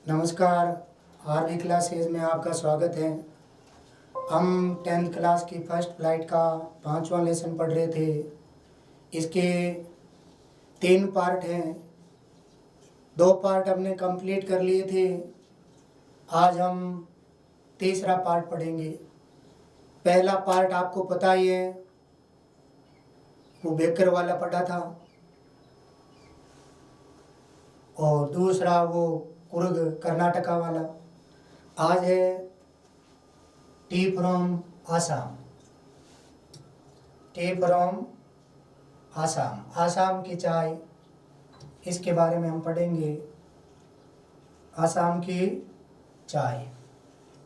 नमस्कार। RV classes में आपका स्वागत है। हम 10th क्लास की फर्स्ट फ्लाइट का 5वां लेसन पढ़ रहे थे। इसके 3 पार्ट हैं। 2 पार्ट हमने कंप्लीट कर लिए थे। आज हम तीसरा पार्ट पढ़ेंगे। पहला पार्ट आपको पता ही है, वो बेकर वाला पढ़ा था, और दूसरा वो कुर्ग कर्नाटका वाला। आज है T from Assam. T from Assam, Assam की चाय, इसके बारे में हम पढ़ेंगे। आसाम की चाय,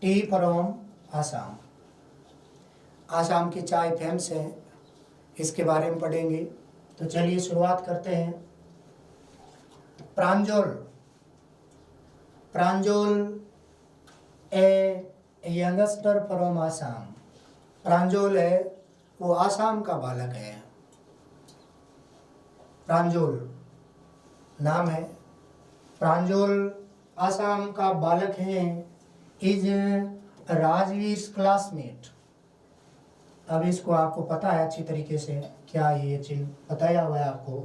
टी फ्रॉम आसाम। आसाम की चाय फेमस है, इसके बारे में पढ़ेंगे। तो चलिए शुरुआत करते हैं। प्रांजल, प्रांजल ए यंगस्टर फ्रॉम आसाम। प्रांजल है, वो आसाम का बालक है। प्रांजल नाम है। प्रांजल आसाम का बालक है। Is Rajveer classmate. अब इसको आपको पता है अच्छी तरीके से, क्या ये चीज बताया हुआ है आपको।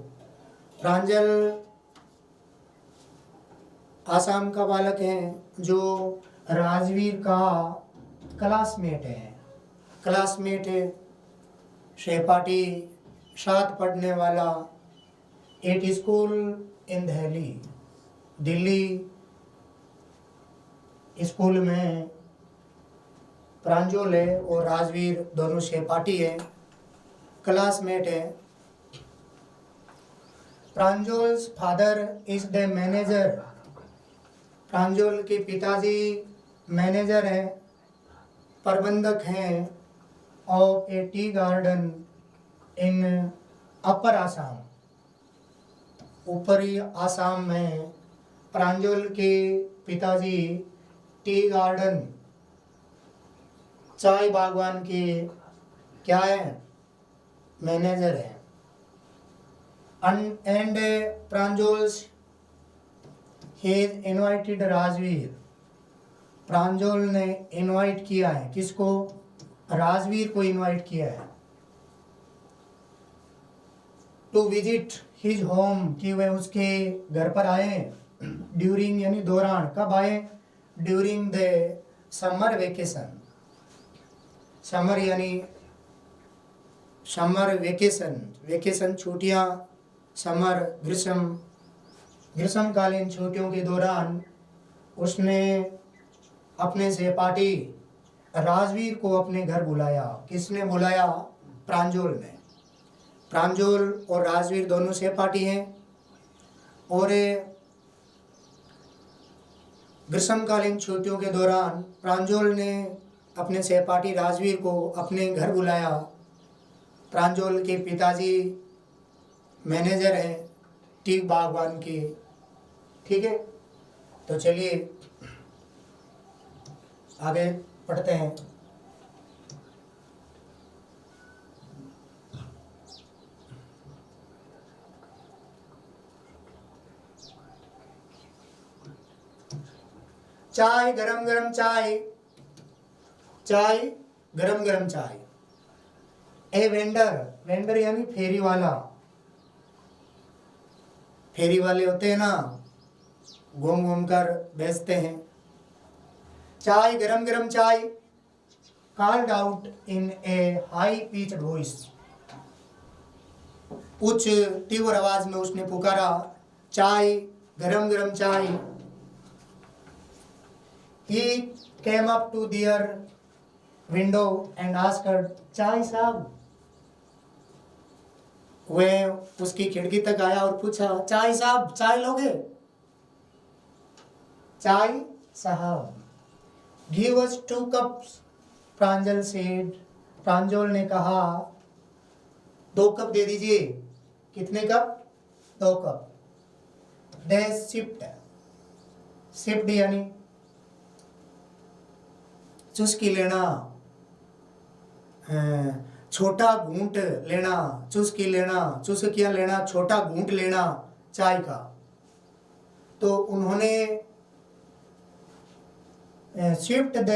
प्रांजल आसाम का बालक है जो राजवीर का क्लासमेट है। क्लासमेट है, सहपाठी, साथ पढ़ने वाला। At school in Delhi, Delhi school में प्रांजल है और राजवीर दोनों सहपाठी है, क्लासमेट है। Pranjal's father is the manager. Pranjal के पिताजी मैनेजर हैं, प्रबंधक हैं of a tea garden in upper Assam. ऊपरी आसाम में प्रांजल के पिताजी टी गार्डन, चाय बागवान के क्या है, मैनेजर है। And Pranjal's he invited Rajveer. Pranjal ने इनवाइट किया है, किसको? राजवीर को इनवाइट किया है टू विजिट हिज होम, कि वह उसके घर पर आए। ड्यूरिंग यानी दौरान, कब आए? During the summer vacation. Summer यानी समर वेकेशन, वेकेशन छुट्टियाँ, समर ग्रीष्मकालीन छुट्टियों के दौरान उसने अपने सहपाठी राजवीर को अपने घर बुलाया। किसने बुलाया? प्रांजल ने। प्रांजल और राजवीर दोनों सहपाठी हैं और ग्रीष्मकालीन छुट्टियों के दौरान प्रांजल ने अपने सहपाठी राजवीर को अपने घर बुलाया। प्रांजल के पिताजी मैनेजर हैं टी बागवान के। ठीक है, तो चलिए आगे पढ़ते हैं। चाय, गरम गरम चाय, चाय, गरम गरम चाय। ए वेंडर, वेंडर यानी फेरी वाला। फेरी वाले होते हैं ना, घूम घूम कर बेचते हैं। चाय, गरम गरम चाय। Called out in A high pitched voice. उच्च तीव्र आवाज में उसने पुकारा, चाय, गरम गरम चाय। He came up to their window and asked, चाय साहब। वह उसकी खिड़की तक आया और पूछा, चाय साहब, चाय लोगे? चाय साहब। Give us 2 cups, प्रांजल said। प्रांजल ने कहा, 2 कप दे दीजिए। कितने cup? 2 cup. They sipped, sipped यानी चुस्की लेना, छोटा घूंट लेना, चुस्की लेना, चुस्कियाँ लेना, छोटा घूंट लेना चाय का। तो उन्होंने शिफ्ट द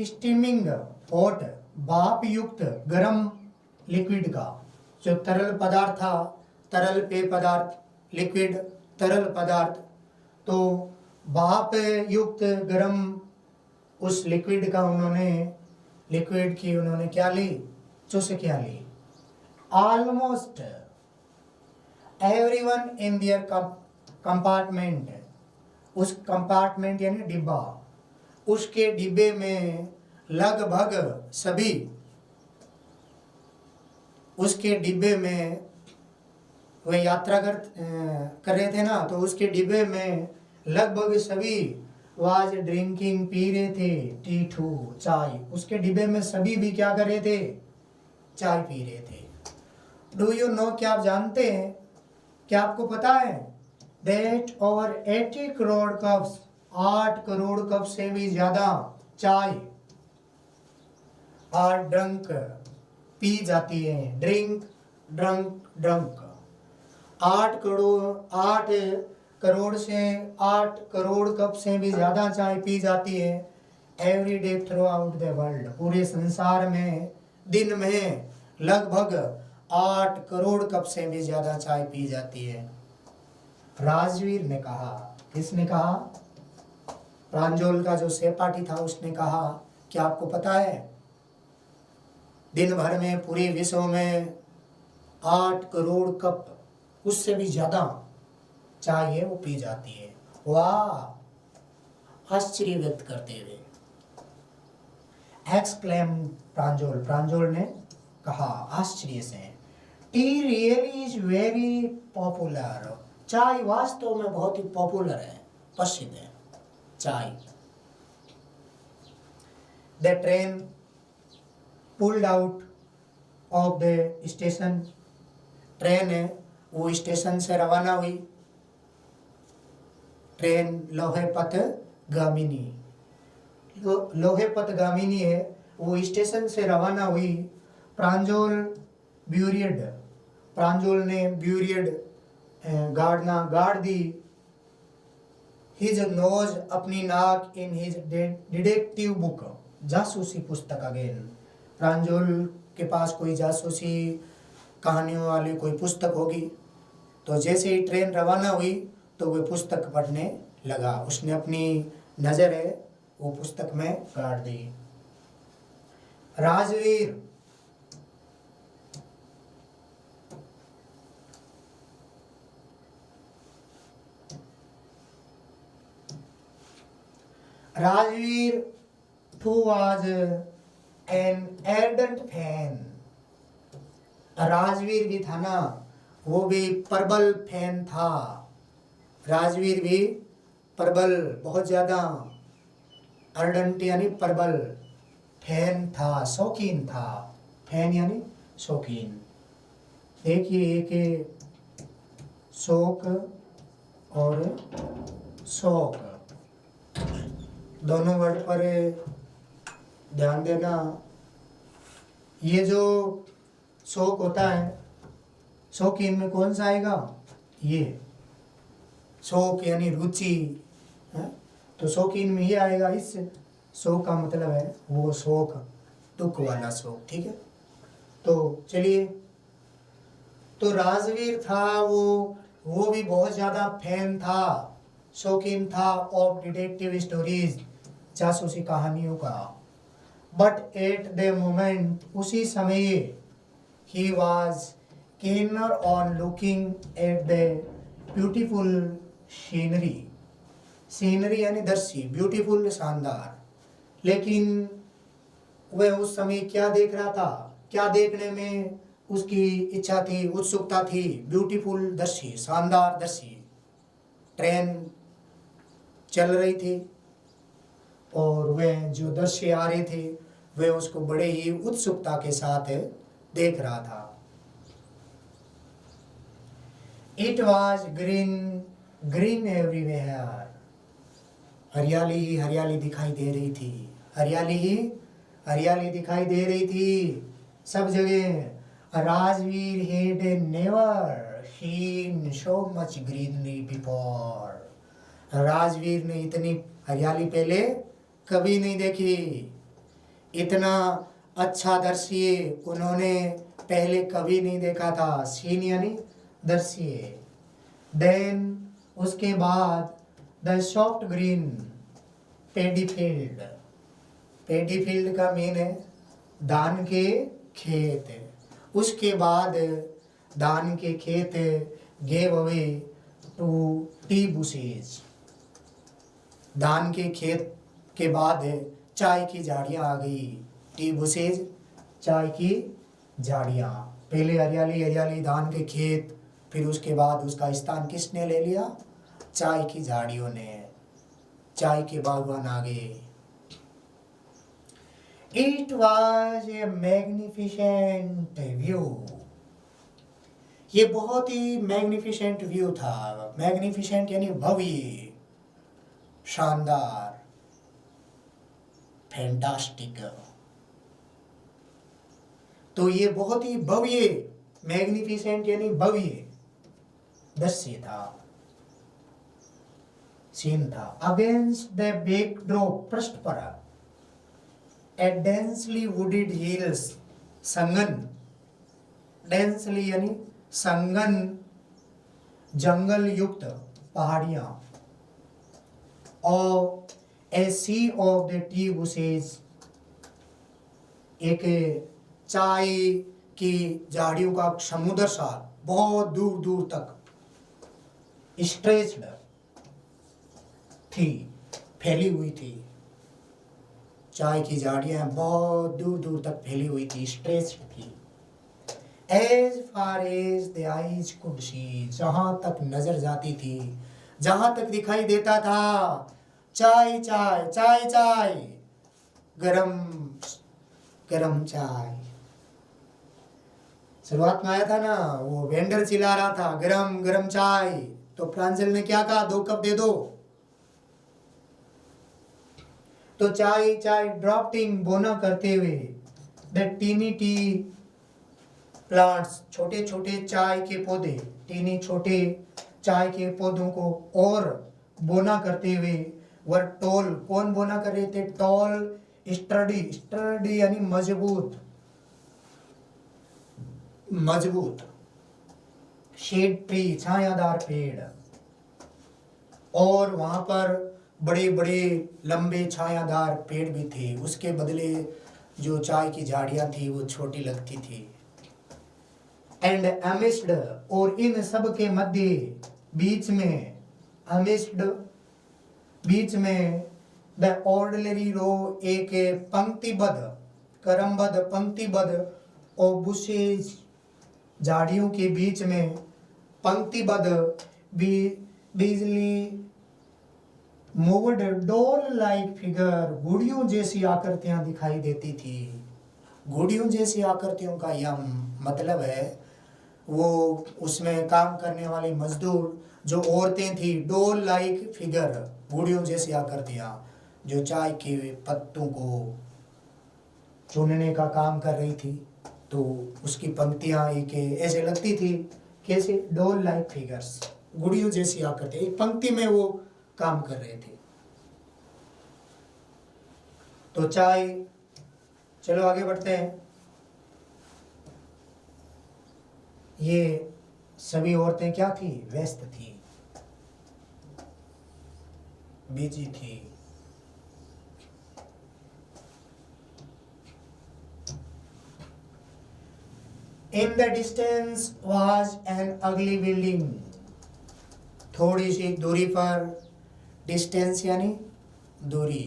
स्टीमिंग हॉट, भाप युक्त गर्म लिक्विड का, जो तरल पदार्थ था, तरल पेय पदार्थ, लिक्विड तरल पदार्थ, तो भाप युक्त गर्म उस लिक्विड की उन्होंने क्या ली, चुस्कियाँ ली। Almost everyone in their compartment, उस कंपार्टमेंट यानी डिब्बा, उसके डिब्बे में लगभग सभी, उसके डिब्बे में वे यात्रा कर रहे थे ना, तो उसके डिब्बे में लगभग सभी वाज ड्रिंकिंग, पी रहे थे, टी टू, चाय। उसके डिब्बे में सभी भी क्या कर रहे थे, चाय पी रहे थे। डू यू नो, क्या आप जानते हैं, क्या आपको पता है, that over 80 crore cups, 8 crore cup से भी ज्यादा चाय आर ड्रंक, पी जाती है, ड्रिंक, ड्रंक 8 करोड़ कप से भी ज्यादा चाय पी जाती है every day through out the world, पूरे संसार में दिन में लगभग 8 करोड़ कप से भी ज्यादा चाय पी जाती है। राजवीर ने कहा, किसने कहा, प्रांजोल का जो सहपाठी था उसने कहा, क्या आपको पता है, दिन भर में पूरे विश्व में 8 करोड़ कप, उससे भी ज्यादा चाय है वो पी जाती है। वाह, आश्चर्य व्यक्त करते हुए एक्सक्लेम प्रांजोल ने कहा आश्चर्य से, T really is very popular, चाय वास्तव में बहुत ही पॉपुलर है, प्रसिद्ध है चाय। The train pulled out of the station, train है वो स्टेशन से रवाना हुई, ट्रेन लोहेपथ गामिनी है, वो स्टेशन से रवाना हुई। प्रांजोल ने ब्यूरियड गाड़ दी, हिज नोज, अपनी नाक, इन हिज डिटेक्टिव बुक, जासूसी पुस्तक अगेन। प्रांजोल के पास कोई जासूसी कहानियों वाली कोई पुस्तक होगी, तो जैसे ही ट्रेन रवाना हुई तो वह पुस्तक पढ़ने लगा, उसने अपनी नजर है वो पुस्तक में गाड़ दी। Rajveer who was an ardent fan, Rajveer भी था ना, वो भी प्रबल फैन था। राजवीर भी प्रबल, बहुत ज्यादा, अर्डेंट यानी प्रबल, फैन था, शौकीन था, फैन यानी शौकीन। देखिए एक शौक और शौक, दोनों वर्ड पर ध्यान देना। ये जो शौक होता है, शौकीन में कौन सा आएगा, ये शौक यानी रुचि है, तो शौकीन में ये आएगा। इस शौक का मतलब है वो शौक, दुख वाला शौक, ठीक है। तो चलिए, तो राजवीर था वो भी बहुत ज्यादा फैन था, शौकीन था ऑफ डिटेक्टिव स्टोरीज, जासूसी कहानियों का। बट एट द मोमेंट, उसी समय, he was keener on looking at the beautiful scenery यानी दृश्य, ब्यूटीफुल, शानदार। लेकिन वह उस समय क्या देख रहा था, क्या देखने में उसकी इच्छा थी, उत्सुकता थी, ब्यूटीफुल दृश्य, शानदार दृश्य। ट्रेन चल रही थी और वह जो दृश्य आ रहे थे वह उसको बड़े ही उत्सुकता के साथ देख रहा था। इट वॉज ग्रीन एवरीवेयर, हरियाली ही हरियाली दिखाई दे रही थी, हरियाली ही हरियाली दिखाई दे रही थी सब जगह। Rajveer had never seen so much greenery before, Rajveer ने इतनी हरियाली पहले कभी नहीं देखी। इतना अच्छा दृश्य उन्होंने पहले कभी नहीं देखा था। सीन यानी दृश्य। देन उसके बाद the soft green paddy field. Paddy field का मीन है धान के खेत। उसके बाद धान के खेत gave away to tea bushes. धान के खेत के बाद चाय की झाड़ियाँ आ गई। टी बुशेज चाय की झाड़ियाँ। पहले हरियाली हरियाली धान के खेत, फिर उसके बाद उसका स्थान किसने ले लिया? चाय की झाड़ियों ने। चाय के बागवान आ गए। It was a magnificent view. ये बहुत ही मैग्निफिसेंट व्यू था। मैग्निफिसेंट यानी भव्य, शानदार, फैंटास्टिक। तो ये बहुत ही भव्य, मैग्निफिसेंट यानी भव्य दृश्य था, सीन था। अगेंस्ट द बैकड्रॉप, पृष्ठ पर एट डेंसली वुडेड हिल्स, संगन, डेंसली यानी संगन जंगल युक्त पहाड़ियां, और a sea of the tea bushes, एक चाय की झाड़ियों का समुद्र सा बहुत दूर दूर तक स्ट्रेच्ड थी, फैली हुई थी। चाय की झाड़ियां बहुत दूर दूर तक फैली हुई थी, स्ट्रेच्ड थी। As far as the eyes could see, जहां तक नजर जाती थी, जहां तक दिखाई देता था, चाय चाय चाय चाय, गरम गरम चाय। शुरुआत में आया था ना, वो वेंडर चिल्ला रहा था गरम गरम चाय, तो प्रांजल ने क्या कहा? 2 कप दे दो। तो चाय चाय ड्राफ्टिंग, बोना करते हुए, द टीनी टी प्लांट्स, छोटे छोटे चाय के पौधे, टीनी छोटे चाय के पौधों को और बोना करते हुए, वर टॉल, कौन बोना कर रहे थे? टॉल, स्टर्डी, स्टर्डी यानी मजबूत, मजबूत, शेड ट्री, छायादार पेड़, और वहां पर बड़े बड़े लंबे छायादार पेड़ भी थे। उसके बदले जो चाय की झाड़ियां थी वो छोटी लगती थी। एंड अमिस्ड, और इन सब के मध्य, बीच में, अमिस्ड बीच में, द ऑर्डिनरी रो, एक पंक्तिबद्ध, क्रमबद्ध, पंक्तिबद्ध, और बुशेज, झाड़ियों के बीच में पंक्तिबद्ध, बिजली मूव्ड डॉल लाइक फिगर, गुड़ियों जैसी आकृतियां दिखाई देती थी। गुड़ियों जैसी आकृतियों का यह मतलब है वो उसमें काम करने वाले मजदूर जो औरतें थी, डॉल लाइक फिगर, गुड़ियों जैसी आकृतियां, जो चाय के पत्तों को चुनने का काम कर रही थी, तो उसकी पंक्तियां एक ऐसे लगती थी, कैसे? डॉल लाइक फिगर्स, गुड़ियों जैसी आकृति, एक पंक्ति में वो काम कर रहे थे। तो चाय, चलो आगे बढ़ते हैं। ये सभी औरतें क्या थी? व्यस्त थी, बिजी थी। In the distance was an ugly building, थोड़ी सी दूरी पर, डिस्टेंस यानी दूरी,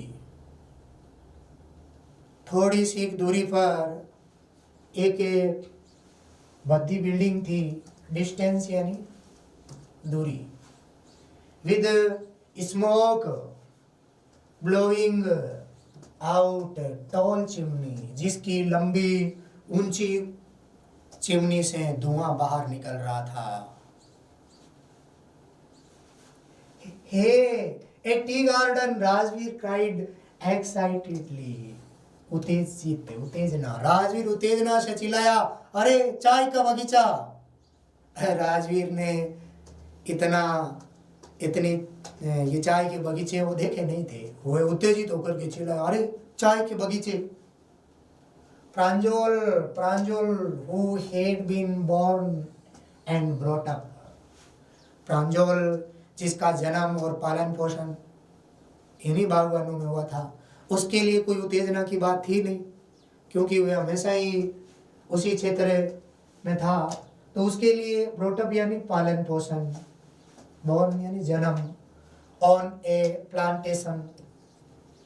थोड़ी सी दूरी पर एक भद्दी बिल्डिंग थी, डिस्टेंस यानी दूरी, with smoke blowing out tall chimney, जिसकी लंबी ऊंची चिमनी से धुआं बाहर निकल रहा था। Hey a tea garden, Rajveer cried excitedly, उत्तेजित, उत्तेजना, राजवीर उत्तेजना से चिल्लाया, अरे चाय का बगीचा। राजवीर ने इतनी ये चाय के बगीचे वो देखे नहीं थे, वो उत्तेजित होकर के चिल्लाए, अरे चाय के बगीचे। Pranjal Pranjal who had been born and brought up, Pranjal जिसका जन्म और पालन पोषण इन्हीं बागवानों में हुआ था, उसके लिए कोई उत्तेजना की बात थी नहीं, क्योंकि वह हमेशा ही उसी क्षेत्र में था। तो उसके लिए ब्रॉटअप यानी पालन पोषण, बोर्न यानी जन्म, ऑन ए प्लांटेशन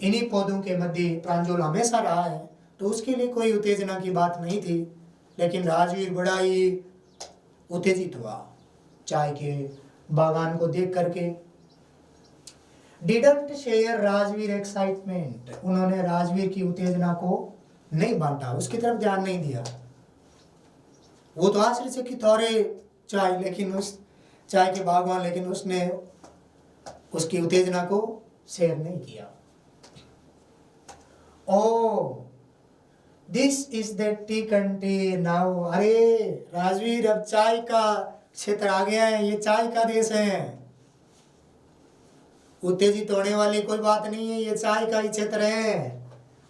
इन्हीं पौधों के मध्य प्रांजल हमेशा रहा है, तो उसके लिए कोई उत्तेजना की बात नहीं थी। लेकिन राजवीर बड़ा ही उत्तेजित हुआ चाय के बागान को देख करके। डिडंट शेयर राजवीर एक्साइटमेंट, उन्होंने राजवीर की उत्तेजना को नहीं बांटा, उसकी तरफ ध्यान नहीं दिया। वो तो आश्चर्यचकित हो रहे चाय, लेकिन उस चाय के बागवान, लेकिन उसने उसकी उत्तेजना को शेयर नहीं किया। Oh this is the tea country now, अरे राजवीर अब चाय का क्षेत्र आ गया है, ये चाय का देश है, उत्तेजित होने वाली कोई बात नहीं है, ये चाय का ही क्षेत्र है।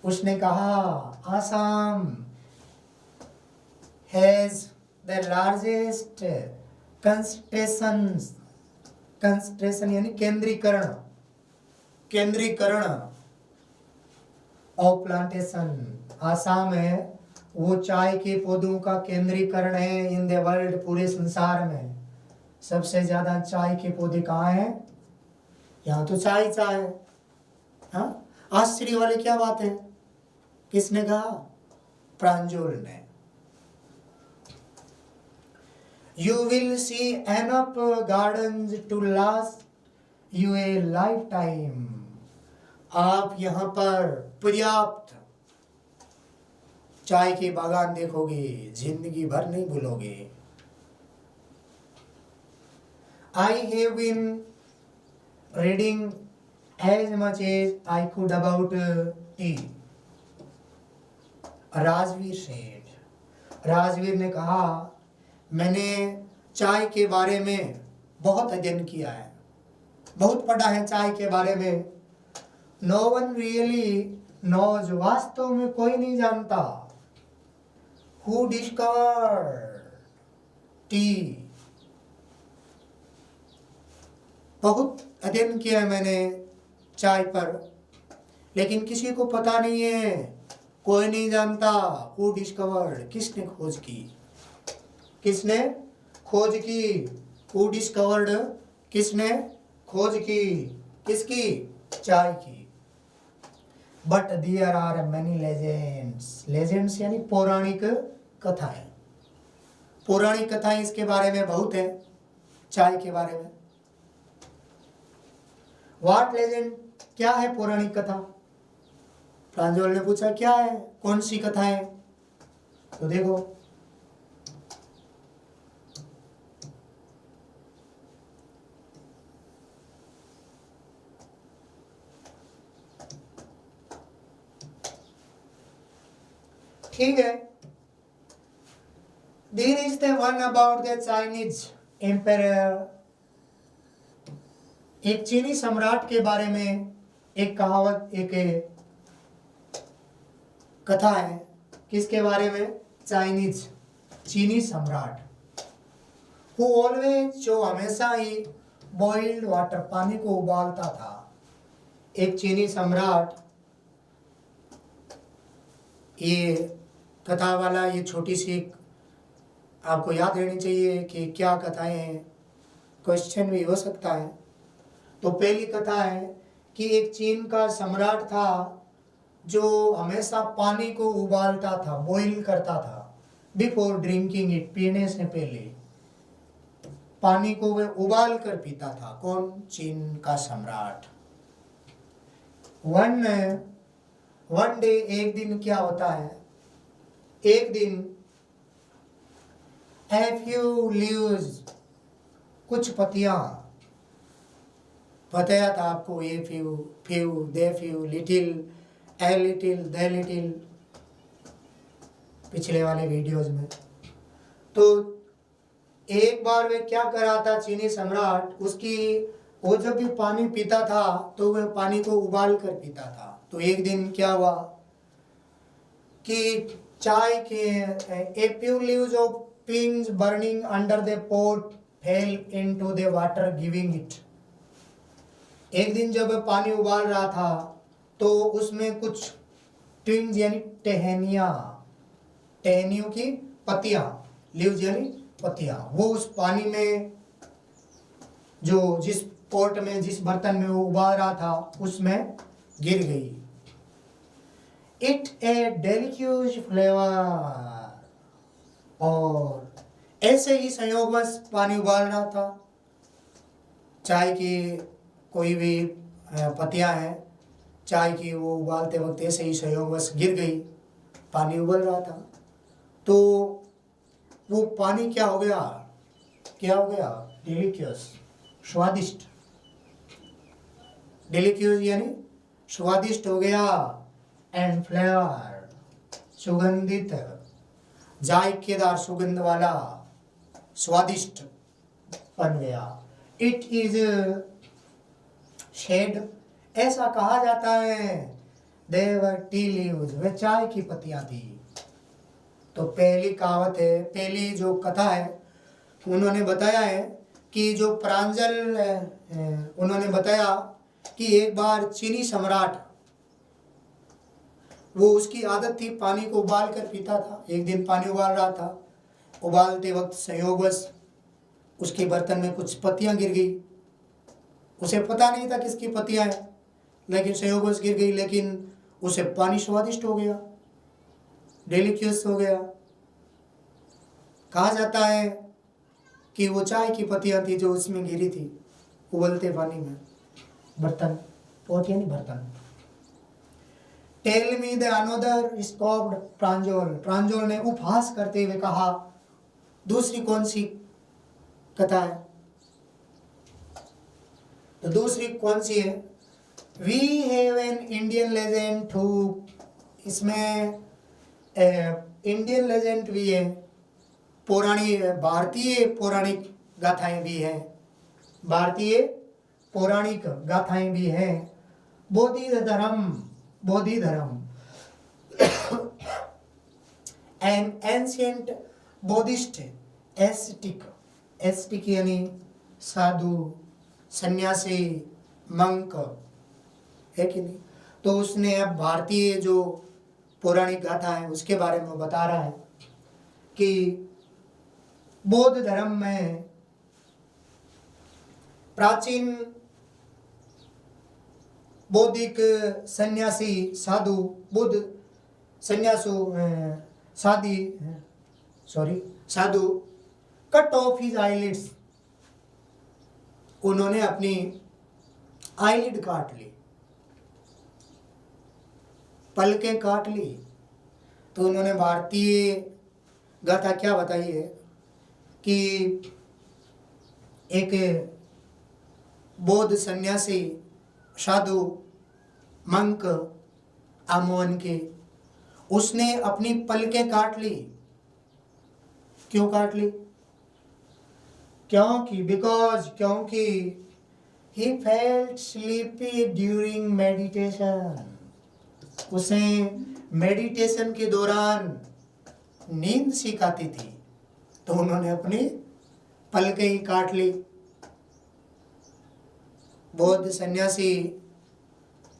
उसने कहा Assam has the largest concentration यानी केंद्रीकरण ऑफ प्लांटेशन, आसाम है वो चाय के पौधों का केंद्रीकरण है इन द वर्ल्ड, पूरे संसार में सबसे ज्यादा चाय के पौधे कहाँ हैं? यहाँ तो चाय चाय। हाँ, आश्चर्य वाली क्या बात है? किसने कहा? प्रांजल ने। You will see enough gardens to last you a lifetime. आप यहाँ पर पर्याप्त चाय के बागान देखोगे, जिंदगी भर नहीं भूलोगे। I have been reading as much as I could about tea. Rajveer सेठ, राजवीर ने कहा मैंने चाय के बारे में बहुत अध्ययन किया है, बहुत पढ़ा है चाय के बारे में। नो वन रियली नोज, वास्तव में कोई नहीं जानता। हु डिस्कवर टी, बहुत अध्ययन किया है मैंने चाय पर, लेकिन किसी को पता नहीं है, कोई नहीं जानता। हु डिस्कवर्ड, किसने खोज की? किसने खोज की? हु डिस्कवर्ड, किसने खोज की? किसकी? चाय की। But there are many legends, legends यानी पौराणिक कथाएं, पौराणिक कथाएं इसके बारे में बहुत है, चाय के बारे में। व्हाट लेजेंड, क्या है पौराणिक कथा? प्रांजल ने पूछा क्या है, कौन सी कथा है? तो देखो, ठीक है। There is the one about the Chinese emperor, एक चीनी सम्राट के बारे में एक कहावत, एक कथा है। किसके बारे में? चाइनीज, चीनी सम्राट। Who always, जो हमेशा ही बॉइल्ड वाटर, पानी को उबालता था। एक चीनी सम्राट, ये कथा वाला, ये छोटी सी आपको याद रहनी चाहिए कि क्या कथाएं हैं, क्वेश्चन भी हो सकता है। तो पहली कथा है कि एक चीन का सम्राट था जो हमेशा पानी को उबालता था, बॉईल करता था। बिफोर ड्रिंकिंग इट, पीने से पहले पानी को वह उबाल कर पीता था। कौन? चीन का सम्राट। वन डे, एक दिन क्या होता है, एक दिन a few leaves, कुछ पत्तियां, बताया था आपको, ए few, they few, little, a little, the little, पिछले वाले वीडियोज में। तो एक बार वे क्या कर रहा था चीनी सम्राट, उसकी वो जब भी पानी पीता था तो वह पानी को उबाल कर पीता था। तो एक दिन क्या हुआ कि चाय के a few leaves of twigs burning under the pot fell into the water giving it। एक दिन जब वह पानी उबाल रहा था तो उसमें कुछ ट्विग्स यानी टहनियों की पत्तियां, लीव्स यानी पत्तियां, वो उस पानी में जो जिस पोट में जिस बर्तन में वो उबाल रहा था उसमें गिर गई। It A delicious flavour. और ऐसे ही संयोगवश पानी उबाल रहा था, चाय की कोई भी पत्तियां हैं चाय की, वो उबालते वक्त ऐसे ही संयोगवश गिर गई, पानी उबल रहा था। तो वो पानी क्या हो गया, डेलिशियस, स्वादिष्ट, डेलिशियस यानी स्वादिष्ट हो गया, एंड फ्लेवर, सुगंधित, जायकेदार सुगंध वाला, स्वादिष्ट बन गया। इट इज शेड, ऐसा कहा जाता है, देवर टी लीव्स, वे चाय की पत्तियां थी। तो पहली कहावत है, पहली जो कथा है उन्होंने बताया है कि जो प्रांजल उन्होंने बताया कि एक बार चीनी सम्राट, वो उसकी आदत थी पानी को उबाल कर पीता था। एक दिन पानी उबाल रहा था, उबालते वक्त संयोगवश उसके बर्तन में कुछ पत्तियां गिर गई। उसे पता नहीं था किसकी पत्तियां हैं, लेकिन संयोगवश गिर गई, लेकिन उसे पानी स्वादिष्ट हो गया, डेलिशियस हो गया। कहा जाता है कि वो चाय की पत्तियां थी जो उसमें गिरी थी उबलते पानी में, बर्तन, पोट यानी बर्तन। Tell me the another स्कॉप्ड Pranjol, Pranjol ने उपहास करते हुए कहा दूसरी कौन सी कथा है? तो दूसरी कौन सी है? We have an Indian legend who, इसमें इंडियन लेजेंड भी है, भारतीय पौराणिक गाथाएं भी हैं, भारतीय पौराणिक गाथाएं भी हैं। बोधि धर्म एन एंशिएंट बोधिस्ट एस्टिक यानी साधु, सन्यासी, मंक, है कि नहीं? तो उसने अब भारतीय जो पौराणिक गाथा है उसके बारे में बता रहा है कि बौद्ध धर्म में प्राचीन बौद्धिक सन्यासी साधु, बुद्ध साधु कट ऑफ हिज आईलिड्स, उन्होंने अपनी आईलिड काट ली, पलकें काट ली। तो उन्होंने भारतीय गाथा क्या बताई है कि एक बौद्ध सन्यासी, साधु, मंक, आमोन के, उसने अपनी पलकें काट ली। क्यों काट ली? क्योंकि he felt sleepy during meditation, उसे मेडिटेशन के दौरान नींद सी आती थी, तो उन्होंने अपनी पलकें ही काट ली। बौद्ध सन्यासी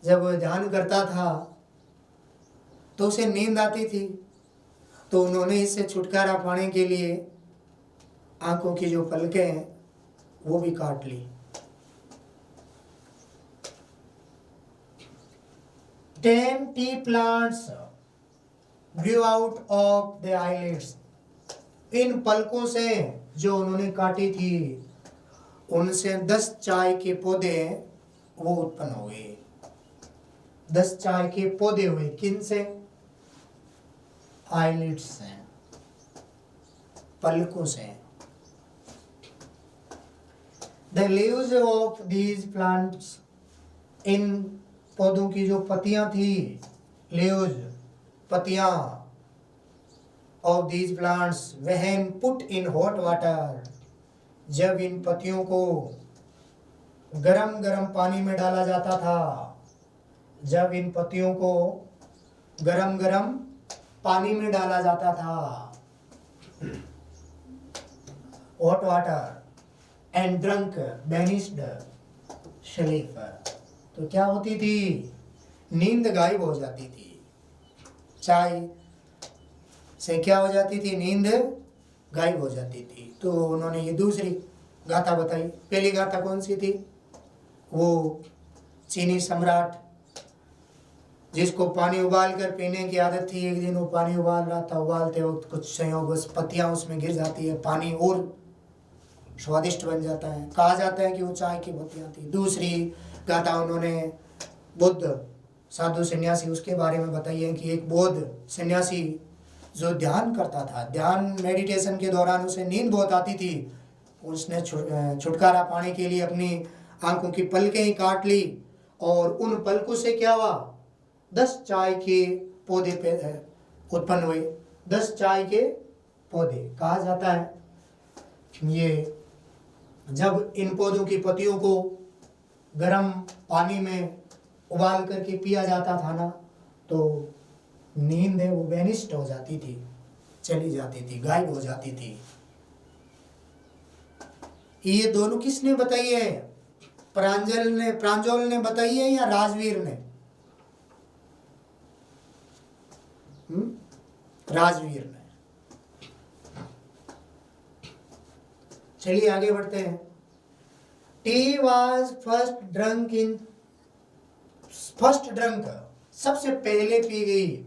जब ध्यान करता था तो उसे नींद आती थी, तो उन्होंने इससे छुटकारा पाने के लिए आंखों की जो पलकें हैं वो भी काट ली। 10 tea plants grew out of the eyelids, इन पलकों से जो उन्होंने काटी थी उनसे 10 चाय के पौधे वो उत्पन्न हुए। 10 चाय के पौधे हुए, किन से? आईलिड्स से, पलकों से। The leaves of these plants, इन पौधों की जो पत्तियां थी, leaves, पत्तियां, of these plants when put in hot water, जब इन पत्तियों को गरम गरम पानी में डाला जाता था। जब इन पत्तियों को गरम गरम पानी में डाला जाता था, hot water and drunk banished sleep, तो क्या होती थी? नींद गायब हो जाती थी। चाय से क्या हो जाती थी? नींद गायब हो जाती थी। तो उन्होंने ये दूसरी गाथा बताई। पहली गाथा कौन सी थी? वो चीनी सम्राट जिसको पानी उबाल कर पीने की आदत थी। एक दिन वो पानी उबाल रहा था, उबालते वक्त कुछ संयोगवश पत्तियां उसमें गिर जाती है, पानी और स्वादिष्ट बन जाता है। कहा जाता है कि वो चाय की पत्तियां थी। दूसरी गाथा उन्होंने बुद्ध साधु सन्यासी उसके बारे में बताई है कि एक बौद्ध सन्यासी जो ध्यान करता था, ध्यान मेडिटेशन के दौरान उसे नींद बहुत आती थी। उसने छुटकारा पाने के लिए अपनी आंखों की पलकें ही काट ली और उन पलकों से क्या हुआ? 10 चाय के पौधे उत्पन्न हुए। 10 चाय के पौधे। कहा जाता है ये जब इन पौधों की पत्तियों को गर्म पानी में उबाल करके पिया जाता था ना, तो नींद है वो वेनिस्ट हो जाती थी, चली जाती थी, गायब हो जाती थी। ये दोनों किसने बताई है? प्रांजल ने बताई है या राजवीर ने? राजवीर ने। चलिए आगे बढ़ते हैं। टी वॉज फर्स्ट ड्रंक सबसे पहले पी गई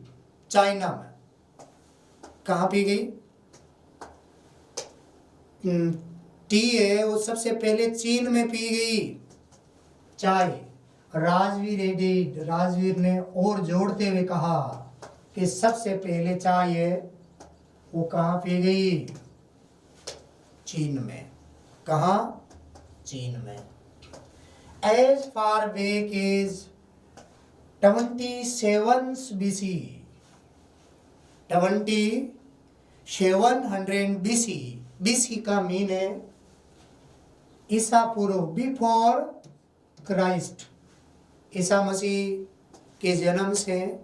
चाइना में। कहाँ पी गई? टी है वो सबसे पहले चीन में पी गई चाय। राजवीर ने और जोड़ते हुए कहा कि सबसे पहले चाय है वो कहाँ पी गई? चीन में। कहाँ? चीन में। As far back as 27 BC, 2700 BC। BC का मीन है ईसा पूर्व, बिफोर क्राइस्ट। ईसा मसीह के जन्म से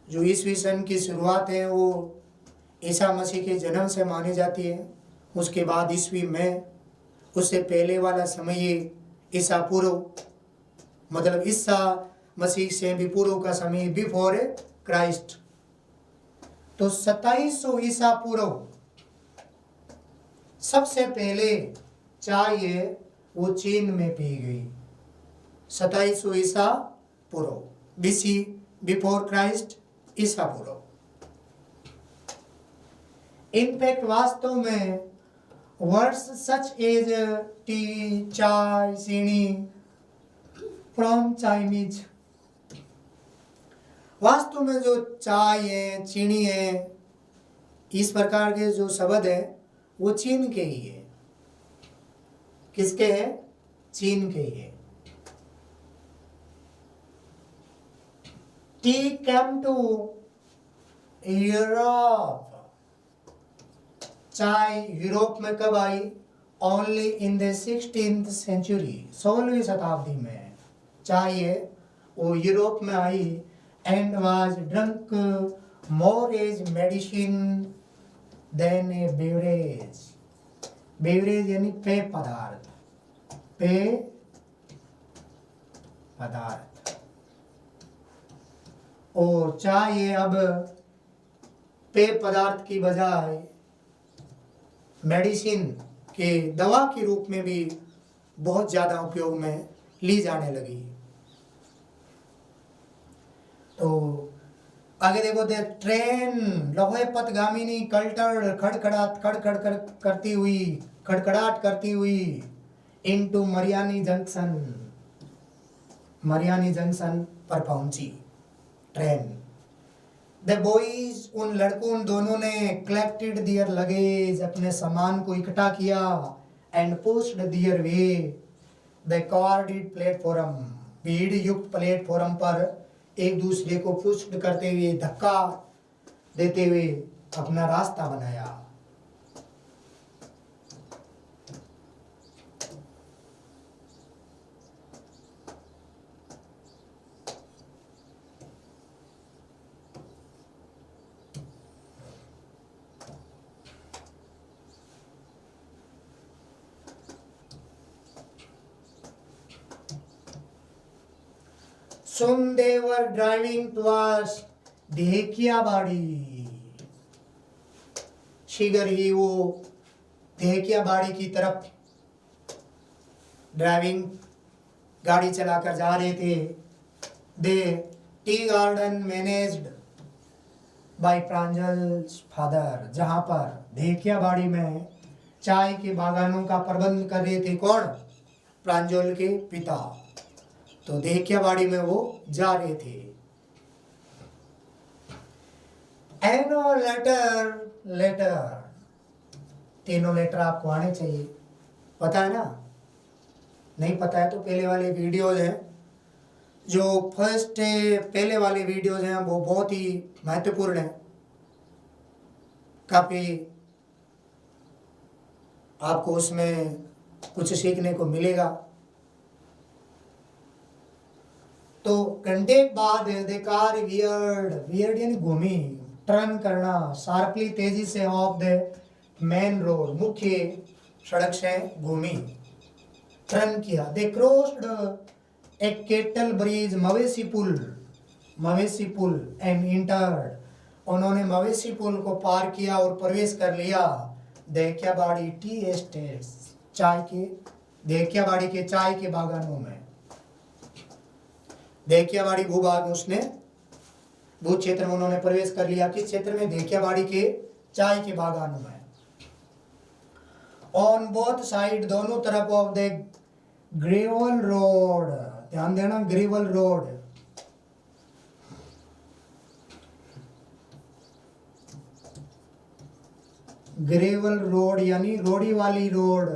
जो ईसवी सन की शुरुआत है वो ईसा मसीह के जन्म से मानी जाती है। उसके बाद ईसवी में उससे पहले वाला समय ईसा पूर्व, मतलब ईसा मसीह से भी पूर्व का समय, बिफोर क्राइस्ट। तो 2700 ईसा पूर्व सबसे पहले चाय है वो चीन में पी गई। 2700 ईसा पूर्व, BC, बिफोर क्राइस्ट, ईसा पूर्व। इनफैक्ट वास्तव में वर्ड्स सच एज टी, चाय, चीनी फ्रॉम चाइनीज, वास्तव में जो चाय है, चीनी है, इस प्रकार के जो शब्द है वो चीन के ही है। किसके है? चीन के ही है। Tea came to Europe. चाय यूरोप में कब आई? Only in the 16th century, 16वीं शताब्दी में चाय है वो यूरोप में आई। And was drunk more as medicine than a beverage. Beverage यानी पेय पदार्थ, पेय पदार्थ। और चाय अब पेय पदार्थ की बजाय मेडिसिन के, दवा के रूप में भी बहुत ज्यादा उपयोग में ली जाने लगी। तो आगे देखो, दे ट्रेन लोहे पथगामिनी कल्टर खड़खड़ाट करती हुई इनटू मरियानी जंक्शन पर पहुंची ट्रेन। द बॉयज, उन लड़कों, उन दोनों ने कलेक्टेड दियर लगेज, अपने सामान को इकट्ठा किया। And pushed their way the crowded platform, भीड़ युक्त प्लेटफॉर्म पर एक दूसरे को पुश्ड करते हुए, धक्का देते हुए अपना रास्ता बनाया। soon they were driving towards धेकियाबाड़ी। शीघ्र ही वो धेकियाबाड़ी की तरफ ड्राइविंग गाड़ी चलाकर जा रहे थे। They tea garden managed by Pranjal's father, जहाँ पर धेकियाबाड़ी में चाय के बागानों का प्रबंध कर रहे थे कौन? प्रांजल के पिता। तो धेकियाबाड़ी में वो जा रहे थे। एनो लेटर तीनों लेटर आपको आने चाहिए, पता है ना? नहीं पता है तो पहले वाले वीडियोज हैं, जो फर्स्ट पहले वाले वीडियोज हैं वो बहुत ही महत्वपूर्ण हैं। काफ़ी आपको उसमें कुछ सीखने को मिलेगा। तो घंटे बाद दे कार वियर्ड यानी घूमी, टर्न करना शार्पली तेजी से ऑफ द मेन रोड, मुख्य सड़क से घूमी, टर्न किया। दे क्रॉस्ड ए केटल ब्रिज, मवेशी पुल एंड इंटर्ड, उन्होंने मवेशी पुल को पार किया और प्रवेश कर लिया धेकियाबाड़ी टी एस्टेट्स, धेकियाबाड़ी के चाय के बागानों में। धेकियाबाड़ी भूभाग उसने भू क्षेत्र में उन्होंने प्रवेश कर लिया। किस क्षेत्र में? धेकियाबाड़ी के चाय के बागानों में। ऑन बोथ साइड, दोनों तरफ ऑफ द ग्रेवल रोड, ध्यान देना ग्रेवल रोड, ग्रेवल रोड यानी रोड़ी वाली रोड,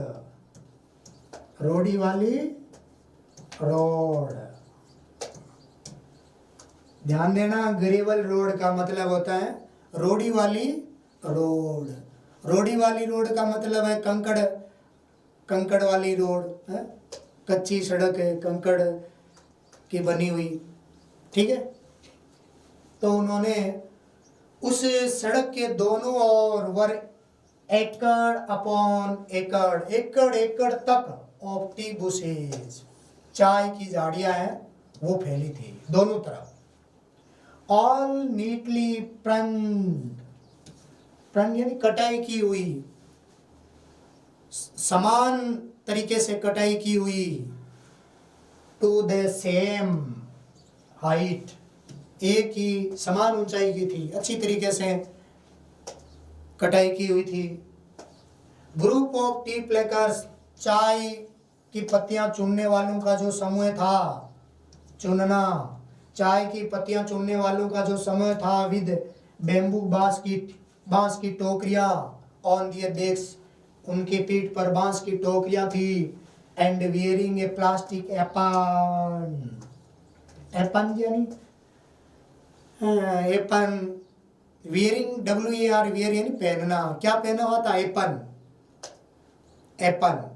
ध्यान देना। ग्रेवल रोड का मतलब होता है रोड़ी वाली रोड। रोड़ी वाली रोड का मतलब है कंकड़ वाली रोड है, कच्ची सड़क है, कंकड़ की बनी हुई, ठीक है। तो उन्होंने उस सड़क के दोनों ओर वर एकड़ अपॉन एकड़ तक ऑफ टी बुशेज, चाय की झाड़ियां हैं वो फैली थी दोनों तरफ। ऑल नीटली प्रण यानी कटाई की हुई, समान तरीके से कटाई की हुई। टू द सेम हाइट, एक ही समान ऊंचाई की थी, अच्छी तरीके से कटाई की हुई थी। ग्रुप ऑफ टी प्लेकर्स, चाय की पत्तियां चुनने वालों का जो समूह था, चाय की पत्तियां चुनने वालों का जो समूह था, विद बेम्बू बांस की टोकरियां ऑन दियर बैक्स, उनके पीठ पर बांस की टोकरियां थी। And wearing a plastic apron यानी वियरिंग WAR यानी पहनना। क्या पहना हुआ था? एपन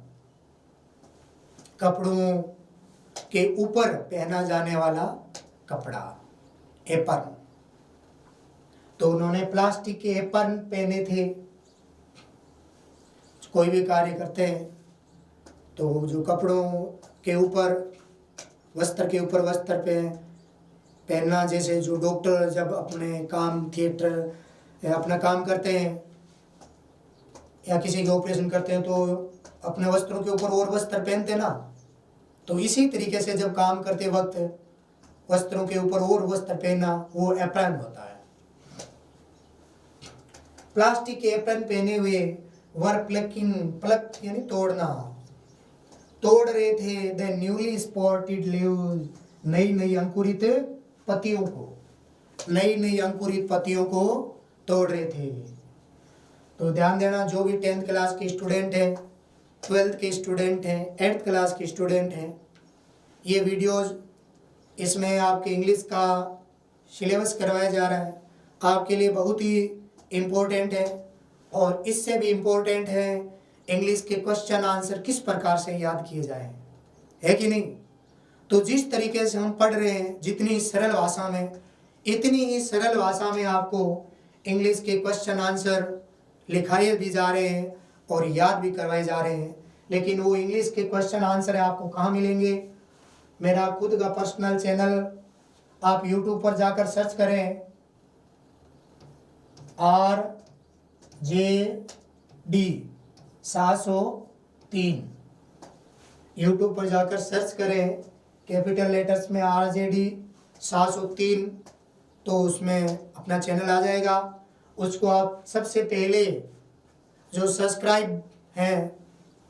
कपड़ों के ऊपर पहना जाने वाला कपड़ा, एपन। तो उन्होंने प्लास्टिक के एपन पहने थे। कोई भी कार्य करते हैं तो जो कपड़ों के ऊपर, वस्त्र के ऊपर वस्त्र पे पहनना, जैसे जो डॉक्टर जब अपने काम थिएटर अपना काम करते हैं या किसी के ऑपरेशन करते हैं तो अपने वस्त्रों के ऊपर और वस्त्र पहनते ना, तो इसी तरीके से जब काम करते वक्त वस्त्रों के ऊपर और वस्त्र पहनना वो एप्रन होता है। प्लास्टिक के एप्रन पहने हुए वर प्लक यानी तोड़ रहे थे द न्यूली स्पॉटेड लीव्स, नई अंकुरित पत्तियों को तोड़ रहे थे। तो ध्यान देना, जो भी 10th क्लास के स्टूडेंट हैं, 12th के स्टूडेंट हैं, 8th क्लास के स्टूडेंट हैं, ये वीडियोस इसमें आपके इंग्लिश का सिलेबस करवाया जा रहा है, आपके लिए बहुत ही इम्पोर्टेंट है। और इससे भी इम्पोर्टेंट है इंग्लिश के क्वेश्चन आंसर किस प्रकार से याद किए जाएं, है कि नहीं। तो जिस तरीके से हम पढ़ रहे हैं, जितनी सरल भाषा में, इतनी ही सरल भाषा में आपको इंग्लिश के क्वेश्चन आंसर लिखाए भी जा रहे हैं और याद भी करवाए जा रहे हैं। लेकिन वो इंग्लिश के क्वेश्चन आंसर आपको कहाँ मिलेंगे? मेरा खुद का पर्सनल चैनल आप YouTube पर जाकर सर्च करें RJD 703। YouTube पर जाकर सर्च करें कैपिटल लेटर्स में RJD 703, तो उसमें अपना चैनल आ जाएगा। उसको आप सबसे पहले जो सब्सक्राइब है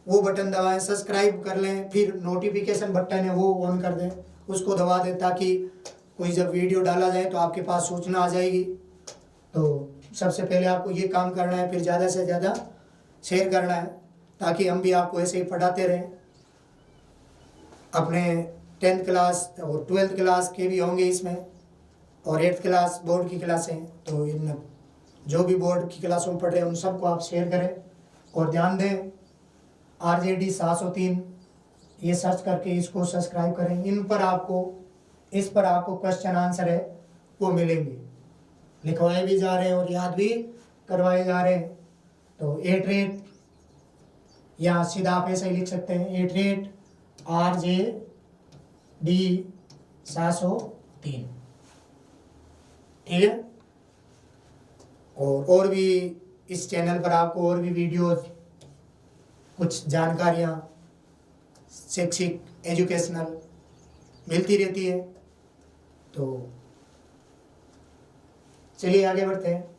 वो बटन दबाएं, सब्सक्राइब कर लें, फिर नोटिफिकेशन बटन है वो ऑन कर दें, उसको दबा दें ताकि कोई जब वीडियो डाला जाए तो आपके पास सूचना आ जाएगी। तो सबसे पहले आपको ये काम करना है, फिर ज़्यादा से ज़्यादा शेयर करना है ताकि हम भी आपको ऐसे ही पढ़ाते रहें। अपने 10th क्लास और 12th क्लास के भी होंगे इसमें, और 8th क्लास बोर्ड की क्लासें, तो इन जो भी बोर्ड की क्लासों में पढ़ रहे हैं उन सबको आप शेयर करें और ध्यान दें। RJD 703 ये सर्च करके इसको सब्सक्राइब करें। इस पर आपको क्वेश्चन आंसर है वो मिलेंगे, लिखवाए भी जा रहे हैं और याद भी करवाए जा रहे हैं। तो 8 या सीधा आप ऐसे ही लिख सकते हैं 8 RJD 703, ठीक है। और भी इस चैनल पर आपको और भी वीडियोस, कुछ जानकारियाँ शैक्षिक एजुकेशनल मिलती रहती है। तो चलिए आगे बढ़ते हैं।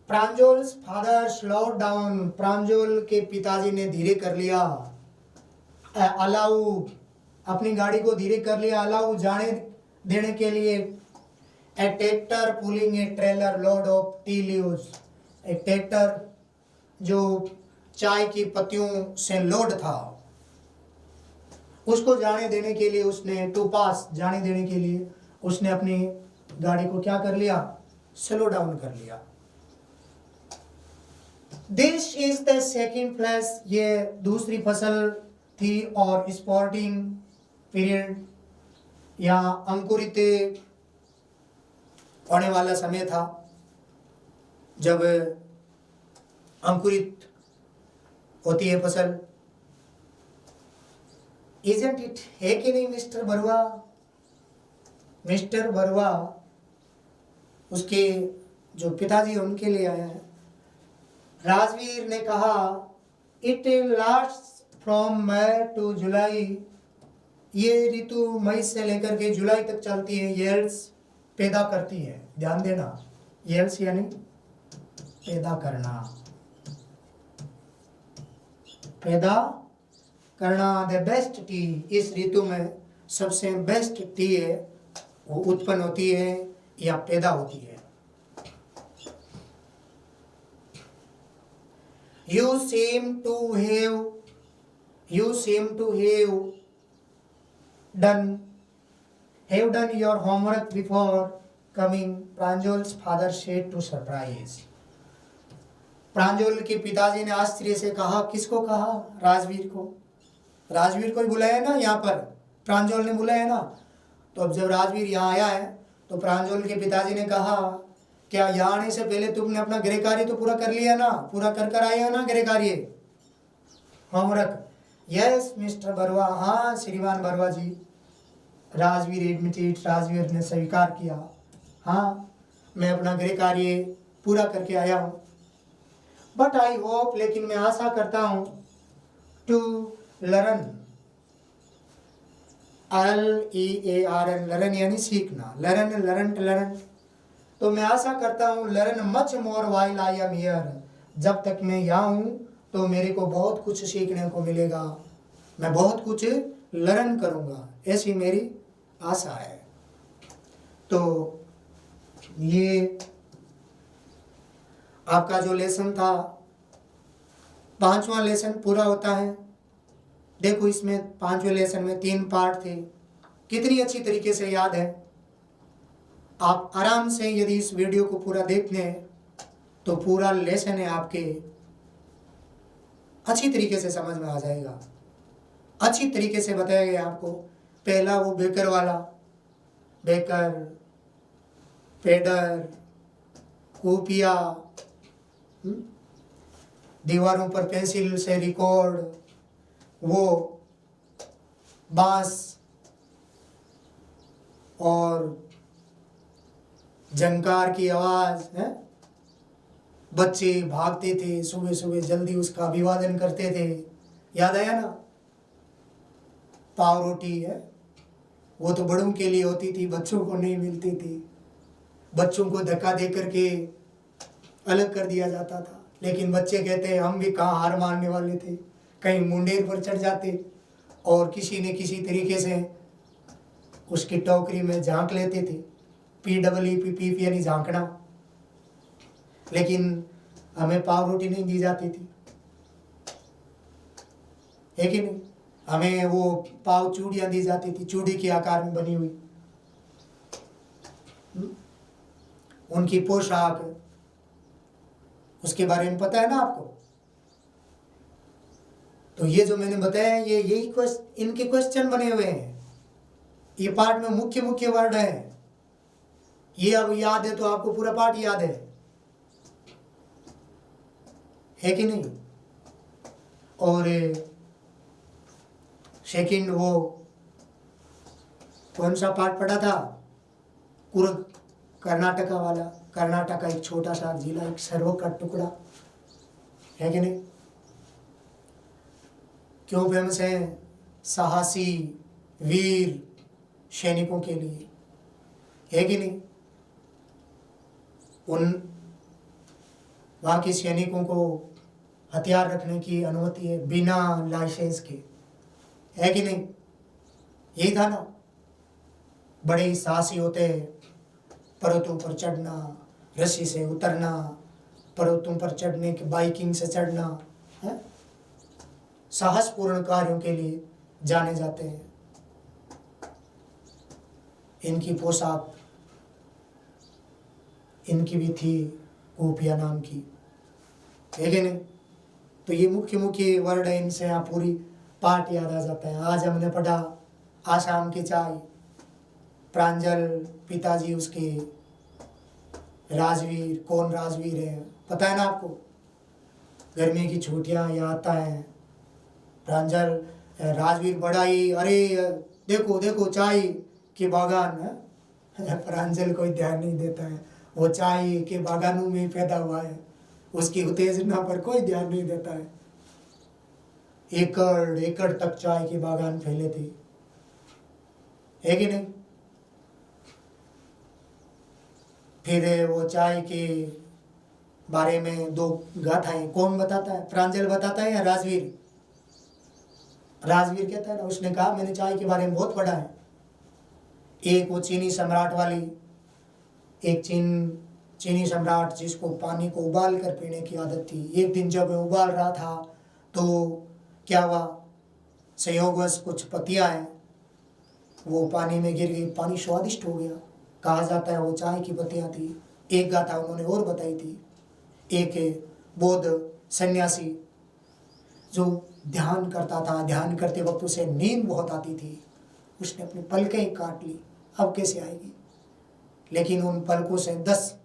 प्रांजोल्स फादर स्लोड डाउन, प्रांजोल के पिताजी ने धीरे कर लिया। अलाउ, अपनी गाड़ी को धीरे कर लिया। अलाउ, जाने देने के लिए। A tractor pulling a trailer load of tea leaves, एक ट्रैक्टर जो चाय की पत्तियों से लोड था उसको जाने देने के लिए उसने, टू पास, जाने देने के लिए उसने अपनी गाड़ी को क्या कर लिया, स्लो डाउन कर लिया। This is the second flash, ये दूसरी फसल थी और स्पॉटिंग पीरियड या अंकुरित होने वाला समय था, जब अंकुरित होती है फसल। इजंट इट, है कि नहीं मिस्टर बरुआ? मिस्टर बरुआ उसके जो पिताजी उनके लिए आया है। राजवीर ने कहा it lasts from May to July, ये ऋतु मई से लेकर के जुलाई तक चलती है। येल्स पैदा करती है, ध्यान देना, येल्स यानी पैदा करना, पैदा करना। द बेस्ट टी, इस ऋतु में सबसे बेस्ट टी है वो उत्पन्न होती है या पैदा होती है। You seem to have done your homework before coming, Pranjol's father said to surprise। प्रांजोल के पिताजी ने आश्चर्य से कहा, किसको कहा? राजवीर को। राजवीर को ही बुलाया ना, यहाँ पर प्रांजोल ने बुलाया ना। तो अब जब राजवीर यहाँ आया है तो प्रांजोल के पिताजी ने कहा, क्या यहाँ आने से पहले तुमने अपना गृह कार्य तो पूरा कर लिया ना, पूरा कर कर आए हो ना गृह कार्य, होमवर्क? यस मिस्टर बरुआ, हाँ श्रीमान बरुआ जी। राजवीर एडमिटेड, राजवीर ने स्वीकार किया, हाँ मैं अपना गृह कार्य पूरा करके आया हूँ। बट आई होप, लेकिन मैं आशा करता हूँ, टू लर्न, LEARN, लर्न यानी सीखना, लर्न, तो मैं आशा करता हूँ learn much more while I am here, जब तक मैं यहाँ हूँ तो मेरे को बहुत कुछ सीखने को मिलेगा, मैं बहुत कुछ लर्न करूँगा, ऐसी मेरी आशा है। तो ये आपका जो लेसन था, 5वां लेसन पूरा होता है। देखो इसमें 5वें लेसन में 3 पार्ट थे, कितनी अच्छी तरीके से याद है। आप आराम से यदि इस वीडियो को पूरा देख लें तो पूरा लेसन है आपके अच्छी तरीके से समझ में आ जाएगा, अच्छी तरीके से बताया गया आपको। पहला वो बेकर वाला, बेकर पेडर, कॉपिया, दीवारों पर पेंसिल से रिकॉर्ड, वो बांस और झंकार की आवाज है। बच्चे भागते थे, सुबह सुबह जल्दी उसका अभिवादन करते थे। याद आया ना? पाव रोटी है, वो तो बड़ों के लिए होती थी, बच्चों को नहीं मिलती थी। बच्चों को धक्का दे करके अलग कर दिया जाता था, लेकिन बच्चे कहते हैं हम भी कहाँ हार मानने वाले थे, कहीं मुंडेर पर चढ़ जाते और किसी न किसी तरीके से उसकी टोकरी में झांक लेते थे। PWPP यानी झांकना। लेकिन हमें पाव रोटी नहीं दी जाती थी, है कि नहीं? हमें वो पाव चूड़ियाँ दी जाती थी, चूड़ी के आकार में बनी हुई। उनकी पोशाक, उसके बारे में पता है ना आपको? तो ये जो मैंने बताया ये यही इनके क्वेश्चन बने हुए हैं। ये पार्ट में मुख्य मुख्य वर्ड है। ये अब याद है तो आपको पूरा पार्ट याद है कि नहीं? और सेकंड वो कौन सा पार्ट पढ़ा था? कुर्ग, कर्नाटका वाला। कर्नाटक का एक छोटा सा जिला, एक सर्व का टुकड़ा, है कि नहीं? क्यों फेमस है? साहसी वीर सैनिकों के लिए, है कि नहीं? उन वहाँ के सैनिकों को हथियार रखने की अनुमति है बिना लाइसेंस के, है कि नहीं? यही था ना? बड़े ही साहसी होते हैं, पर्वतों पर चढ़ना, रस्सी से उतरना, पर्वतों पर चढ़ने के बाइकिंग से चढ़ना, है? साहसपूर्ण कार्यों के लिए जाने जाते हैं। इनकी पोशाक इनकी भी थी कॉपिया नाम की, है कि नहीं? तो ये मुख्य मुख्य वर्ड है, इनसे आप पूरी पाठ याद आ जाता है। आज हमने पढ़ा आसाम की चाय, प्रांजल पिताजी उसके राजवीर। कौन राजवीर है पता है ना आपको? गर्मी की छुट्टियां यहाँ आता है, प्रांजल राजवीर बड़ा ही, अरे देखो देखो चाय के बागान है। प्रांजल कोई ध्यान नहीं देता है, वो चाय के बागानों में पैदा हुआ है, उसकी उत्तेजना पर कोई ध्यान नहीं देता है। एकड़ एकड़ तक चाय के बागान फैले थे, है कि नहीं? फिर वो चाय के बारे में दो गाथाएं कौन बताता है? प्रांजल बताता है या राजवीर? राजवीर कहता है ना, उसने कहा मैंने चाय के बारे में बहुत पढ़ा है। एक वो चीनी सम्राट वाली, एक चीनी सम्राट जिसको पानी को उबाल कर पीने की आदत थी। एक दिन जब मैं उबाल रहा था तो क्या हुआ, संयोगवश कुछ पत्तियां हैं वो पानी में गिर गई, पानी स्वादिष्ट हो गया। कहा जाता है वो चाय की पत्तियां थी। एक गाथा उन्होंने और बताई थी, एक बौद्ध सन्यासी जो ध्यान करता था, ध्यान करते वक्त उसे नींद बहुत आती थी, उसने अपनी पलकें काट ली, अब कैसे आएगी? लेकिन उन पलकों से 10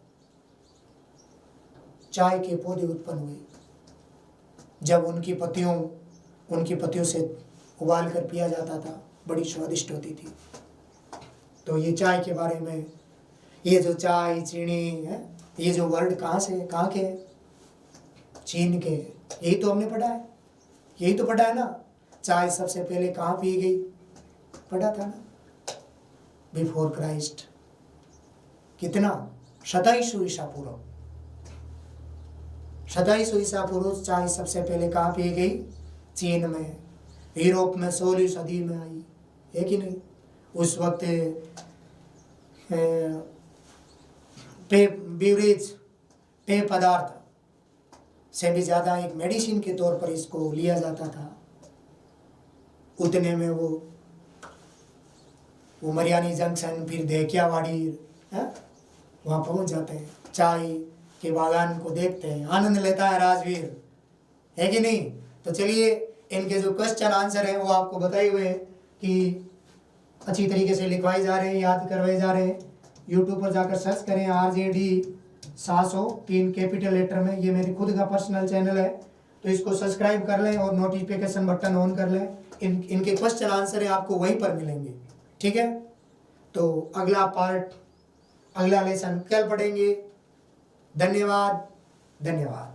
चाय के पौधे उत्पन्न हुए। जब उनकी पत्तियों से उबाल कर पिया जाता था, बड़ी स्वादिष्ट होती थी। तो ये चाय के बारे में, ये जो चाय चीनी है, ये जो वर्ड कहाँ से, कहाँ के? चीन के। यही तो हमने पढ़ा है, यही तो पढ़ा है ना? चाय सबसे पहले कहाँ पी गई? पढ़ा था ना? Before Christ. कितना? 2700 ईसा पूर्व। 2700 ईसा पूर्व चाय सबसे पहले कहाँ पी गई? चीन में। यूरोप में 16वीं सदी में आई, है कि नहीं? उस वक्त पेय पदार्थ से भी ज़्यादा एक मेडिसिन के तौर पर इसको लिया जाता था। उतने में वो मरियानी जंक्शन, फिर धेकियावाड़ी, वहाँ पहुँच जाते हैं, चाय के बागान को देखते हैं, आनंद लेता है राजवीर, है कि नहीं? तो चलिए इनके जो क्वेश्चन आंसर हैं वो आपको बताए हुए हैं कि अच्छी तरीके से लिखवाए जा रहे हैं, याद करवाए जा रहे हैं। यूट्यूब पर जाकर सर्च करें RJD 700 3 कैपिटल लेटर में। ये मेरी खुद का पर्सनल चैनल है, तो इसको सब्सक्राइब कर लें और नोटिफिकेशन बटन ऑन कर लें। इनके क्वेश्चन आंसर है आपको वहीं पर मिलेंगे, ठीक है। तो अगला पार्ट, अगला लेसन कल पढ़ेंगे। धन्यवाद।